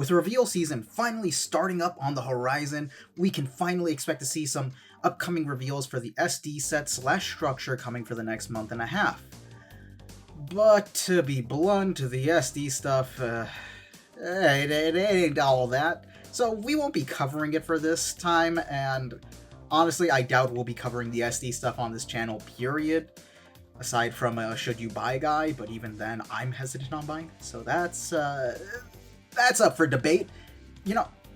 With reveal season finally starting up on the horizon, we can finally expect to see some upcoming reveals for the SD set / structure coming for the next month and a half. But to be blunt, the SD stuff, it ain't all that. So we won't be covering it for this time, and honestly, I doubt we'll be covering the SD stuff on this channel, period. Aside from a should you buy guy, but even then, I'm hesitant on buying. So that's up for debate.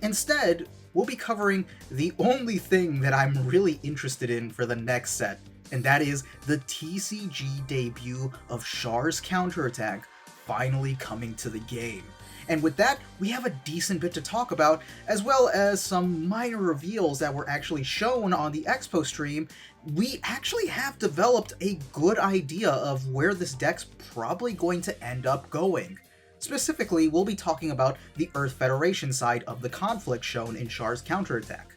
Instead, we'll be covering the only thing that I'm really interested in for the next set, and that is the TCG debut of Char's Counterattack finally coming to the game. And with that, we have a decent bit to talk about, as well as some minor reveals that were actually shown on the Expo stream. We actually have developed a good idea of where this deck's probably going to end up going. Specifically, we'll be talking about the Earth Federation side of the conflict shown in Char's Counterattack.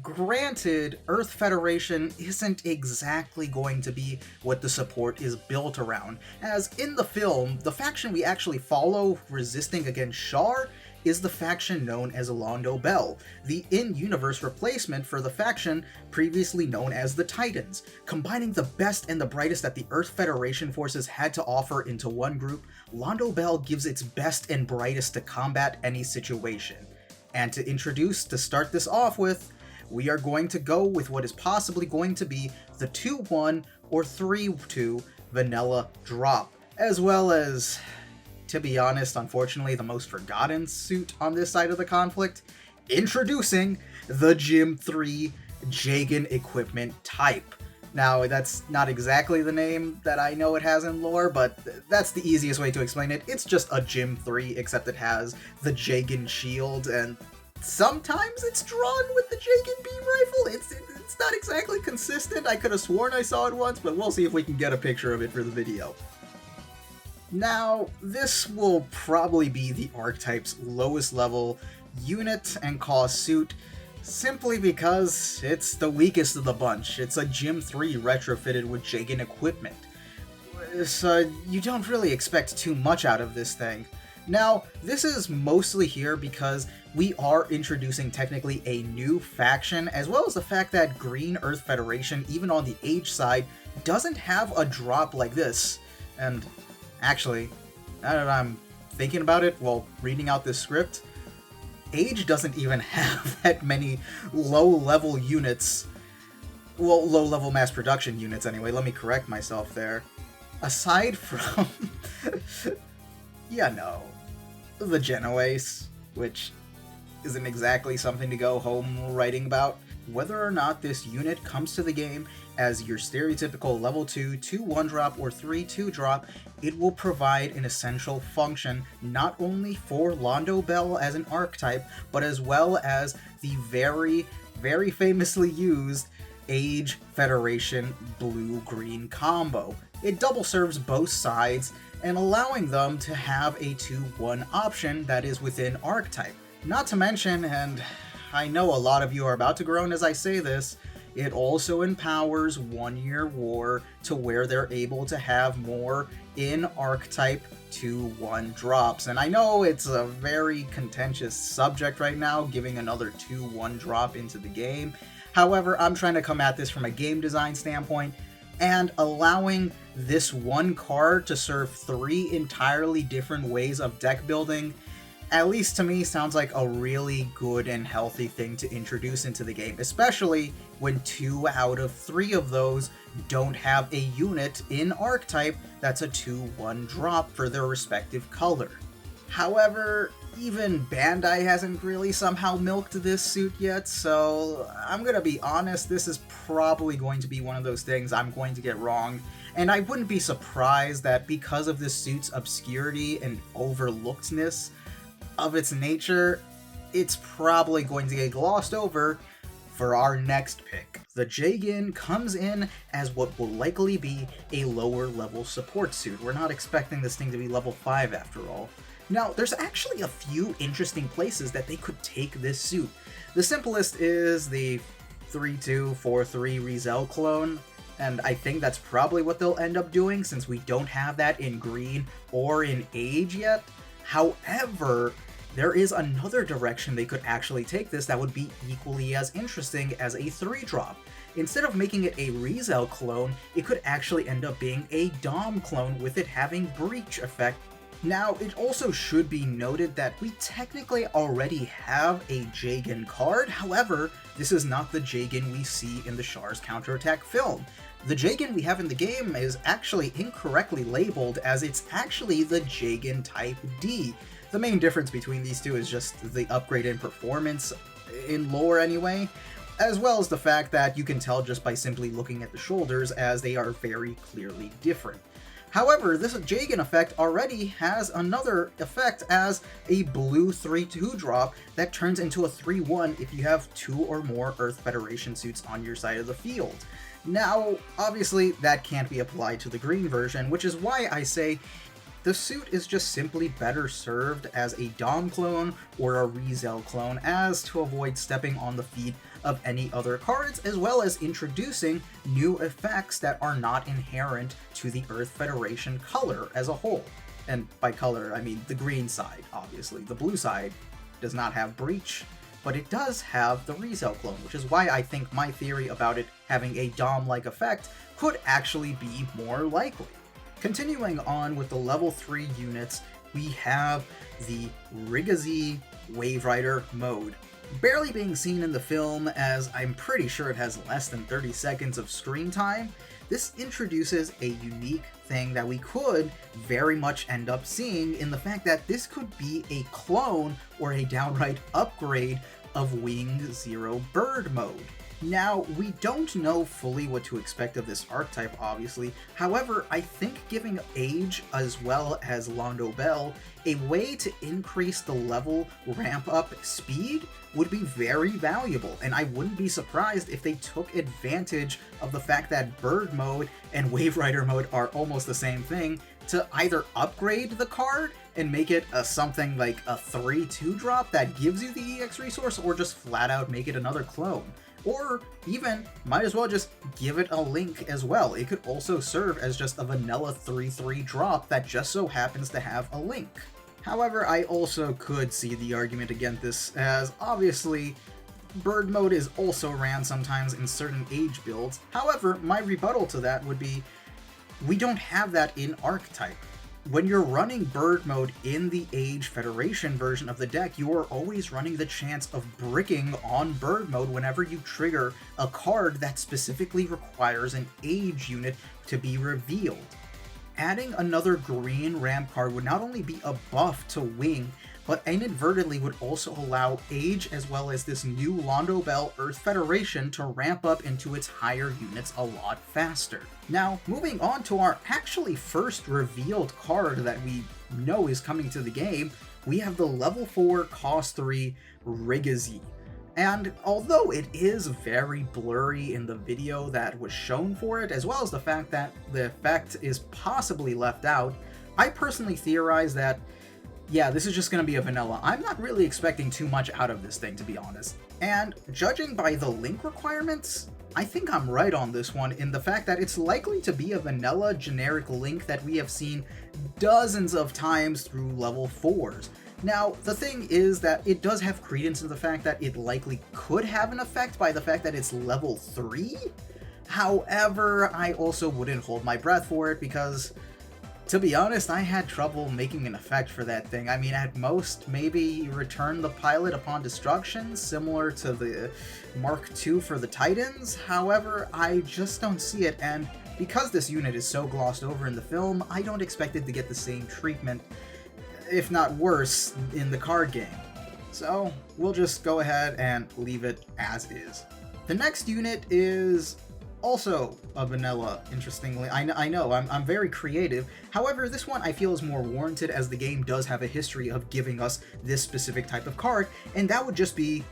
Granted, Earth Federation isn't exactly going to be what the support is built around, as in the film, the faction we actually follow resisting against Char is the faction known as Londo Bell, the in-universe replacement for the faction previously known as the Titans. Combining the best and the brightest that the Earth Federation forces had to offer into one group, Londo Bell gives its best and brightest to combat any situation. And to start this off with, we are going to go with what is possibly going to be the 2-1 or 3-2 vanilla drop, as well as, to be honest, unfortunately, the most forgotten suit on this side of the conflict, introducing the Gym 3 Jagan equipment type. Now, that's not exactly the name that I know it has in lore, but that's the easiest way to explain it. It's just a Gym 3, except it has the Jagan shield, and sometimes it's drawn with the Jagan beam rifle. It's not exactly consistent. I could have sworn I saw it once, but we'll see if we can get a picture of it for the video. Now, this will probably be the archetype's lowest level unit and cost suit, simply because it's the weakest of the bunch. It's a Gym 3 retrofitted with Jagan equipment, so you don't really expect too much out of this thing. Now, this is mostly here because we are introducing technically a new faction, as well as the fact that Green Earth Federation, even on the Age side, doesn't have a drop like this. And actually, now that I'm thinking about it while reading out this script, Age doesn't even have that many low-level units. Well, low-level mass production units anyway, let me correct myself there. Aside from... the Genoese, which isn't exactly something to go home writing about. Whether or not this unit comes to the game as your stereotypical level 2, 2-1 drop, or 3-2 drop, it will provide an essential function not only for Londo Bell as an archetype, but as well as the very, very famously used Age Federation blue-green combo. It double serves both sides, and allowing them to have a 2-1 option that is within archetype. Not to mention, and I know a lot of you are about to groan as I say this, it also empowers 1-Year War to where they're able to have more in archetype 2-1 drops. And I know it's a very contentious subject right now, giving another 2-1 drop into the game. However, I'm trying to come at this from a game design standpoint, and allowing this one card to serve 3 entirely different ways of deck building, at least to me, sounds like a really good and healthy thing to introduce into the game, especially when 2 out of 3 of those don't have a unit in archetype that's a 2-1 drop for their respective color. However, even Bandai hasn't really somehow milked this suit yet, so I'm gonna be honest, this is probably going to be one of those things I'm going to get wrong, and I wouldn't be surprised that because of this suit's obscurity and overlookedness of its nature, it's probably going to get glossed over for our next pick. The Jagan comes in as what will likely be a lower level support suit. We're not expecting this thing to be level 5 after all. Now, there's actually a few interesting places that they could take this suit. The simplest is the 3-2, 4-3 Rizel clone, and I think that's probably what they'll end up doing since we don't have that in Green or in Age yet. However, there is another direction they could actually take this that would be equally as interesting as a 3-drop. Instead of making it a Rizel clone, it could actually end up being a Dom clone with it having Breach effect. Now, it also should be noted that we technically already have a Jagen card, however, this is not the Jagen we see in the Char's counterattack film. The Jagen we have in the game is actually incorrectly labeled, as it's actually the Jagen Type D. The main difference between these two is just the upgrade in performance, in lore anyway, as well as the fact that you can tell just by simply looking at the shoulders, as they are very clearly different. However, this Jagen effect already has another effect as a blue 3/2 drop that turns into a 3/1 if you have 2 or more Earth Federation suits on your side of the field. Now, obviously, that can't be applied to the green version, which is why I say the suit is just simply better served as a Dom clone or a Rizel clone, as to avoid stepping on the feet of any other cards, as well as introducing new effects that are not inherent to the Earth Federation color as a whole. And by color, I mean the green side, obviously. The blue side does not have Breach, but it does have the Rizel clone, which is why I think my theory about it having a Dom-like effect could actually be more likely. Continuing on with the level 3 units, we have the Rigazi Wave Rider mode. Barely being seen in the film, as I'm pretty sure it has less than 30 seconds of screen time, this introduces a unique thing that we could very much end up seeing in the fact that this could be a clone or a downright upgrade of Wing Zero Bird mode. Now, we don't know fully what to expect of this archetype, obviously. However, I think giving Age as well as Londo Bell a way to increase the level ramp-up speed would be very valuable, and I wouldn't be surprised if they took advantage of the fact that Bird mode and Wave Rider mode are almost the same thing to either upgrade the card and make it something like a 3/2 drop that gives you the EX resource, or just flat out make it another clone. Or even, might as well just give it a link as well. It could also serve as just a vanilla 3/3 drop that just so happens to have a link. However, I also could see the argument against this, as obviously Bird mode is also ran sometimes in certain Age builds. However, my rebuttal to that would be, we don't have that in Archetype. When you're running Bird mode in the Age Federation version of the deck, you are always running the chance of bricking on Bird mode whenever you trigger a card that specifically requires an Age unit to be revealed. Adding another green ramp card would not only be a buff to Wing, but inadvertently would also allow Age as well as this new Londo Bell Earth Federation to ramp up into its higher units a lot faster. Now, moving on to our actually first revealed card that we know is coming to the game, we have the level 4 cost 3 Rigazi. And although it is very blurry in the video that was shown for it, as well as the fact that the effect is possibly left out, I personally theorize that yeah, this is just going to be a vanilla. I'm not really expecting too much out of this thing, to be honest. And judging by the link requirements, I think I'm right on this one in the fact that it's likely to be a vanilla generic link that we have seen dozens of times through level 4s. Now, the thing is that it does have credence in the fact that it likely could have an effect by the fact that it's level 3. However, I also wouldn't hold my breath for it because, to be honest, I had trouble making an effect for that thing. I mean, at most, maybe return the pilot upon destruction, similar to the Mark II for the Titans. However, I just don't see it, and because this unit is so glossed over in the film, I don't expect it to get the same treatment, if not worse, in the card game. So, we'll just go ahead and leave it as is. The next unit is also a vanilla, interestingly. I know, I'm very creative. However, this one I feel is more warranted, as the game does have a history of giving us this specific type of card, and that would just be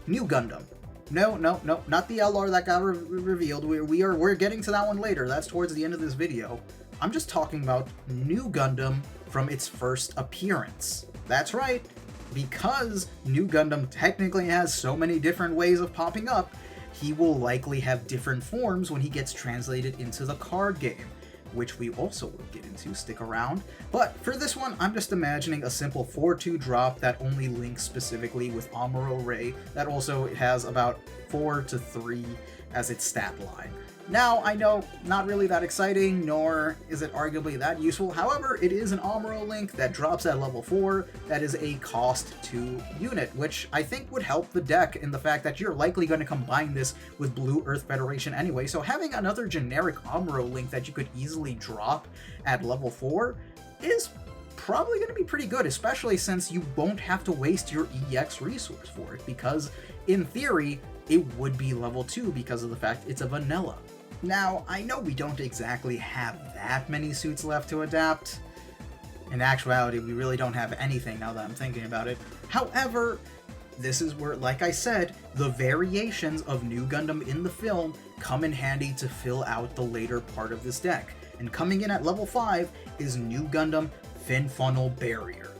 New Gundam. No, not the LR that got revealed. We're getting to that one later. That's towards the end of this video. I'm just talking about New Gundam from its first appearance. That's right, because New Gundam technically has so many different ways of popping up, he will likely have different forms when he gets translated into the card game. which we also will get into, stick around. But for this one, I'm just imagining a simple 4-2 drop that only links specifically with Amuro Ray, that also has about 4 to 3 as its stat line. Now, I know, not really that exciting, nor is it arguably that useful. However, it is an Amuro link that drops at level 4 that is a cost 2 unit, which I think would help the deck in the fact that you're likely going to combine this with Blue Earth Federation anyway, so having another generic Amuro link that you could easily drop at level 4 is probably going to be pretty good, especially since you won't have to waste your EX resource for it, because in theory, it would be level 2 because of the fact it's a vanilla. Now, I know we don't exactly have that many suits left to adapt. In actuality, we really don't have anything now that I'm thinking about it. However, this is where, like I said, the variations of New Gundam in the film come in handy to fill out the later part of this deck. And coming in at level 5 is New Gundam Fin Funnel Barrier.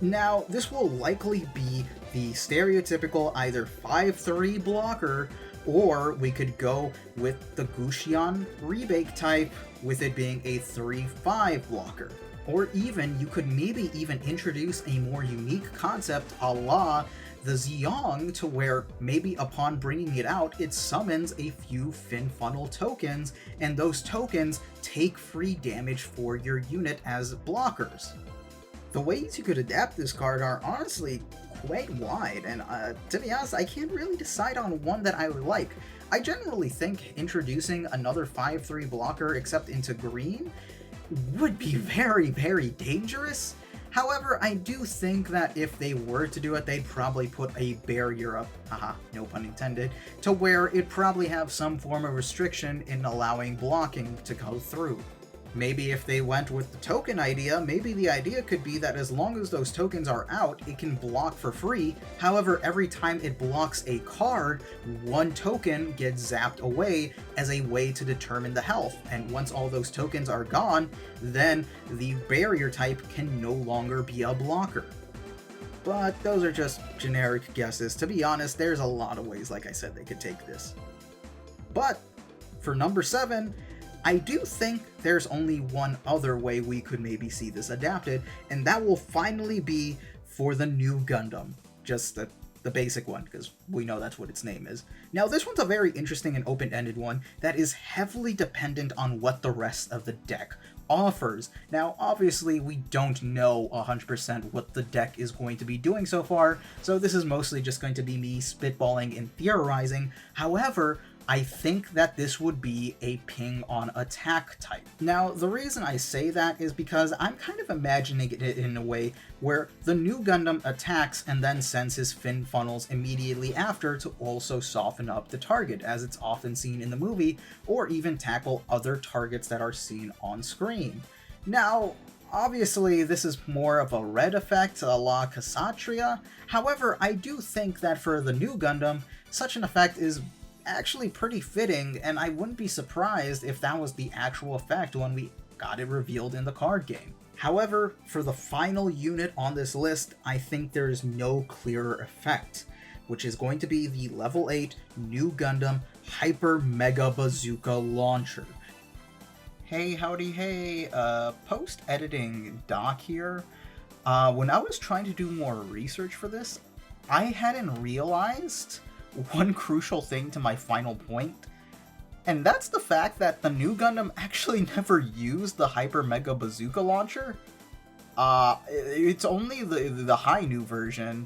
Now, this will likely be the stereotypical either 5-3 blocker, or we could go with the Guxian Rebake type, with it being a 3-5 blocker. Or even, you could maybe even introduce a more unique concept a la the Xiong, to where maybe upon bringing it out, it summons a few Fin Funnel tokens, and those tokens take free damage for your unit as blockers. The ways you could adapt this card are honestly quite wide, and to be honest, I can't really decide on one that I would like. I generally think introducing another 5-3 blocker except into green would be very, very dangerous. However, I do think that if they were to do it, they'd probably put a barrier up, haha, no pun intended, to where it'd probably have some form of restriction in allowing blocking to go through. Maybe if they went with the token idea, maybe the idea could be that as long as those tokens are out, it can block for free. However, every time it blocks a card, one token gets zapped away as a way to determine the health. And once all those tokens are gone, then the barrier type can no longer be a blocker. But those are just generic guesses. To be honest, there's a lot of ways, like I said, they could take this. But for number 7, I do think there's only one other way we could maybe see this adapted, and that will finally be for the New Gundam. Just the basic one, because we know that's what its name is. Now, this one's a very interesting and open-ended one that is heavily dependent on what the rest of the deck offers. Now, obviously, we don't know 100% what the deck is going to be doing so far, so this is mostly just going to be me spitballing and theorizing. However, I think that this would be a ping on attack type. Now, the reason I say that is because I'm kind of imagining it in a way where the New Gundam attacks and then sends his fin funnels immediately after to also soften up the target, as it's often seen in the movie, or even tackle other targets that are seen on screen. Now, obviously, this is more of a red effect, a la Kshatriya. However, I do think that for the New Gundam, such an effect is actually pretty fitting, and I wouldn't be surprised if that was the actual effect when we got it revealed in the card game. However, for the final unit on this list, I think there is no clearer effect, which is going to be the level 8 New Gundam Hyper Mega Bazooka Launcher. Hey, howdy, hey, post-editing Doc here. When I was trying to do more research for this, I hadn't realized one crucial thing to my final point, and that's the fact that the New Gundam actually never used the Hyper Mega Bazooka Launcher. It's only the high new version,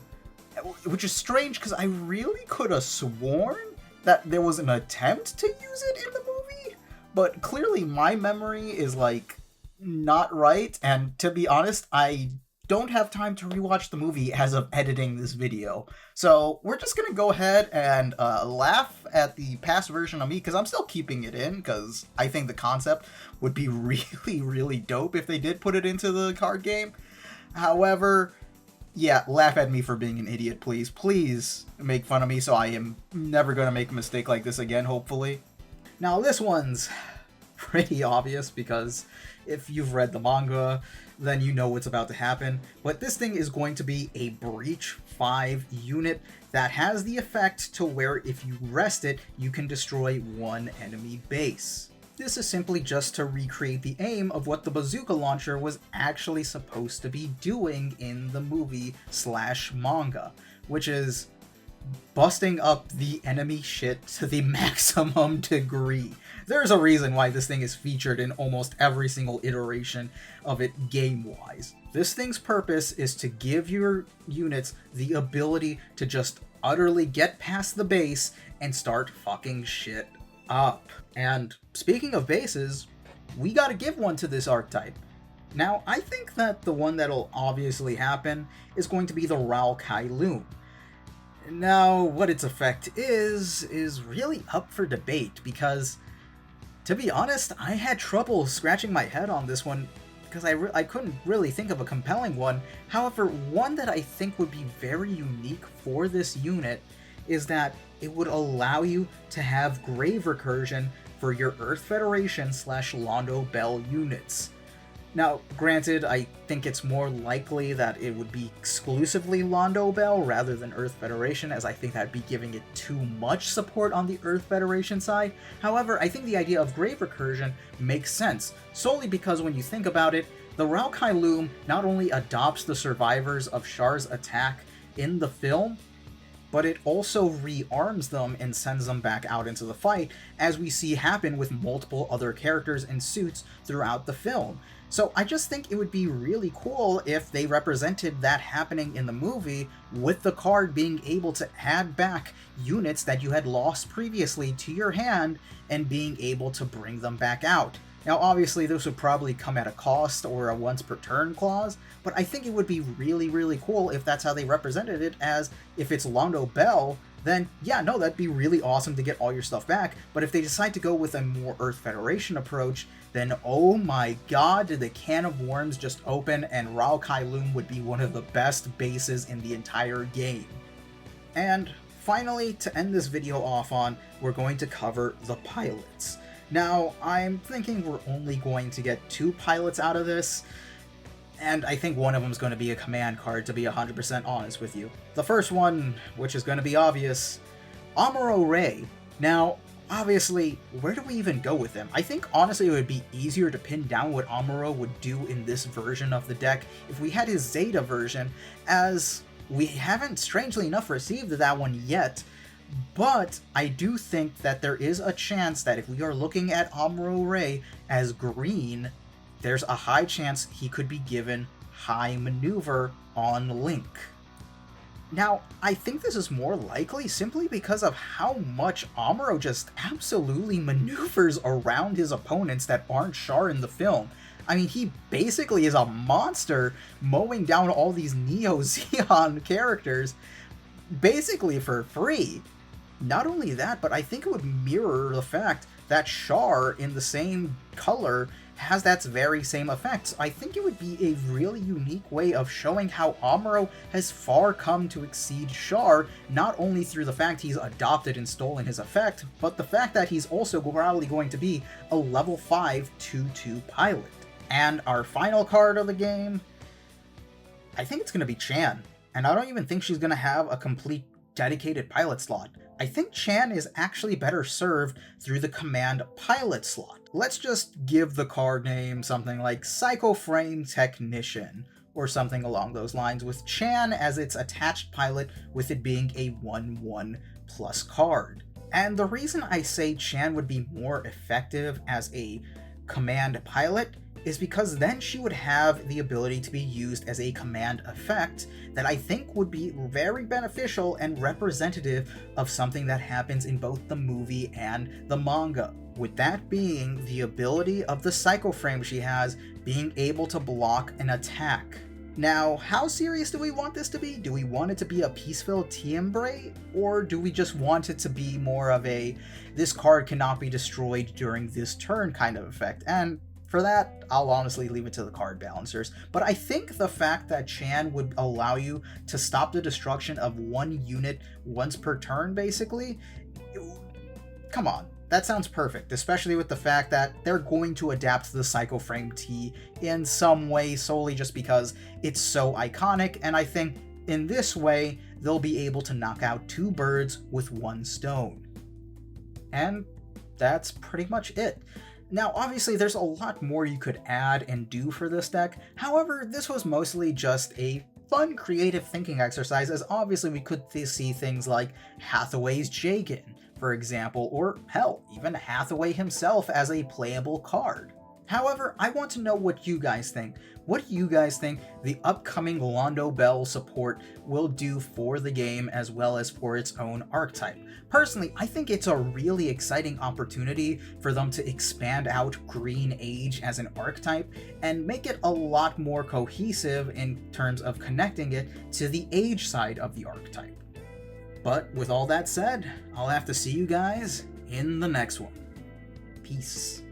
which is strange because I really could have sworn that there was an attempt to use it in the movie, but clearly my memory is like not right, and to be honest, I don't have time to rewatch the movie as of editing this video. So we're just gonna go ahead and laugh at the past version of me, because I'm still keeping it in, because I think the concept would be really, really dope if they did put it into the card game. However, yeah, laugh at me for being an idiot, please. Please make fun of me so I am never gonna make a mistake like this again, hopefully. Now this one's pretty obvious, because if you've read the manga, then you know what's about to happen. But this thing is going to be a Breach 5 unit that has the effect to where if you rest it, you can destroy one enemy base. This is simply just to recreate the aim of what the bazooka launcher was actually supposed to be doing in the movie/manga, which is busting up the enemy shit to the maximum degree. There's a reason why this thing is featured in almost every single iteration of it game-wise. This thing's purpose is to give your units the ability to just utterly get past the base and start fucking shit up. And speaking of bases, we gotta give one to this archetype. Now, I think that the one that'll obviously happen is going to be the Rao-Kai Loom. Now, what its effect is really up for debate, because, to be honest, I had trouble scratching my head on this one, because I couldn't really think of a compelling one. However, one that I think would be very unique for this unit is that it would allow you to have grave recursion for your Earth Federation / Londo Bell units. Now, granted, I think it's more likely that it would be exclusively Londo Bell rather than Earth Federation, as I think that'd be giving it too much support on the Earth Federation side. However, I think the idea of grave recursion makes sense, solely because when you think about it, the Rao-Kai Loom not only adopts the survivors of Char's attack in the film, but it also rearms them and sends them back out into the fight, as we see happen with multiple other characters and suits throughout the film. So I just think it would be really cool if they represented that happening in the movie, with the card being able to add back units that you had lost previously to your hand and being able to bring them back out. Now, obviously, this would probably come at a cost or a once per turn clause, but I think it would be really, really cool if that's how they represented it, as if it's Londo Bell, then yeah, no, that'd be really awesome to get all your stuff back. But if they decide to go with a more Earth Federation approach, then oh my god, did the can of worms just open, and Rao-Kai Loom would be one of the best bases in the entire game. And finally, to end this video off on, we're going to cover the pilots. Now, I'm thinking we're only going to get 2 pilots out of this, and I think one of them is going to be a command card, to be 100% honest with you. The first one, which is going to be obvious, Amuro Ray. Now, obviously, where do we even go with him? I think, honestly, it would be easier to pin down what Amuro would do in this version of the deck if we had his Zeta version, as we haven't, strangely enough, received that one yet. But I do think that there is a chance that if we are looking at Amuro Ray as green, there's a high chance he could be given high maneuver on Link. Now, I think this is more likely simply because of how much Amuro just absolutely maneuvers around his opponents that aren't Char in the film. I mean, he basically is a monster mowing down all these Neo Zeon characters basically for free. Not only that, but I think it would mirror the fact that Char in the same color has that very same effect. So I think it would be a really unique way of showing how Amuro has far come to exceed Char, not only through the fact he's adopted and stolen his effect, but the fact that he's also probably going to be a level 5 2/2 pilot. And our final card of the game, I think it's going to be Chan. And I don't even think she's going to have a complete dedicated pilot slot. I think Chan is actually better served through the command pilot slot. Let's just give the card name something like Psycho Frame Technician, or something along those lines, with Chan as its attached pilot, with it being a 1/1+ card. And the reason I say Chan would be more effective as a command pilot is because then she would have the ability to be used as a command effect that I think would be very beneficial and representative of something that happens in both the movie and the manga. With that being the ability of the Psycho Frame she has being able to block an attack. Now, how serious do we want this to be? Do we want it to be a peaceful Tiembre? Or do we just want it to be more of a, this card cannot be destroyed during this turn kind of effect? And for that, I'll honestly leave it to the card balancers. But I think the fact that Chan would allow you to stop the destruction of one unit once per turn, basically, come on. That sounds perfect, especially with the fact that they're going to adapt the Psycho Frame T in some way solely just because it's so iconic, and I think in this way, they'll be able to knock out 2 birds with 1 stone. And that's pretty much it. Now, obviously, there's a lot more you could add and do for this deck. However, this was mostly just a fun creative thinking exercise, as obviously we could see things like Hathaway's Jagan, for example, or hell, even Hathaway himself as a playable card. However, I want to know what you guys think. What do you guys think the upcoming Londo Bell support will do for the game as well as for its own archetype? Personally, I think it's a really exciting opportunity for them to expand out Green Age as an archetype and make it a lot more cohesive in terms of connecting it to the Age side of the archetype. But with all that said, I'll have to see you guys in the next one. Peace.